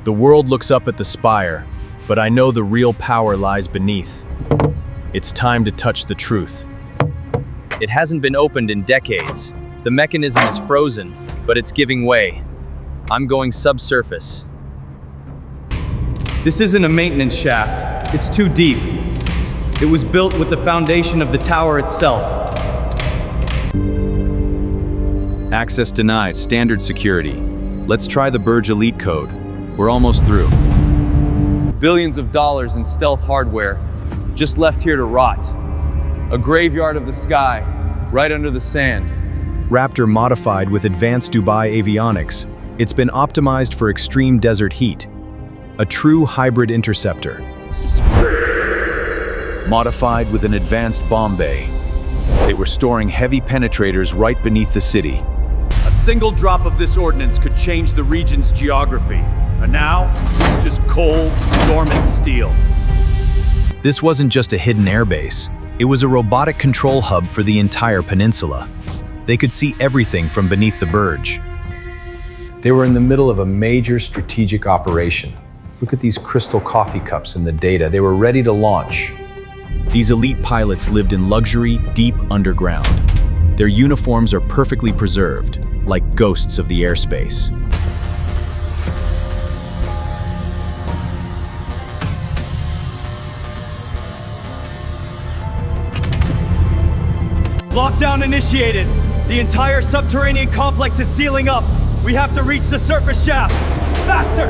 The world looks up at the spire, but I know the real power lies beneath. It's time to touch the truth. It hasn't been opened in decades. The mechanism is frozen, but it's giving way. I'm going subsurface. This isn't a maintenance shaft. It's too deep. It was built with the foundation of the tower itself. Access denied, standard security. Let's try the Burj Elite code. We're almost through. Billions of dollars in stealth hardware, just left here to rot. A graveyard of the sky, right under the sand. Raptor modified with advanced Dubai avionics. It's been optimized for extreme desert heat. A true hybrid interceptor. Modified with an advanced bomb bay. They were storing heavy penetrators right beneath the city. A single drop of this ordnance could change the region's geography. And now, it's just cold, dormant steel. This wasn't just a hidden airbase. It was a robotic control hub for the entire peninsula. They could see everything from beneath the Burj. They were in the middle of a major strategic operation. Look at these crystal coffee cups in the data. They were ready to launch. These elite pilots lived in luxury deep underground. Their uniforms are perfectly preserved, like ghosts of the airspace. Lockdown initiated. The entire subterranean complex is sealing up. We have to reach the surface shaft. Faster!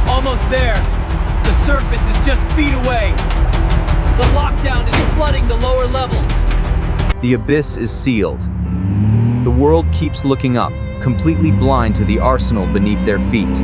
Almost there. The surface is just feet away. The lockdown is flooding the lower levels. The abyss is sealed. The world keeps looking up, completely blind to the arsenal beneath their feet.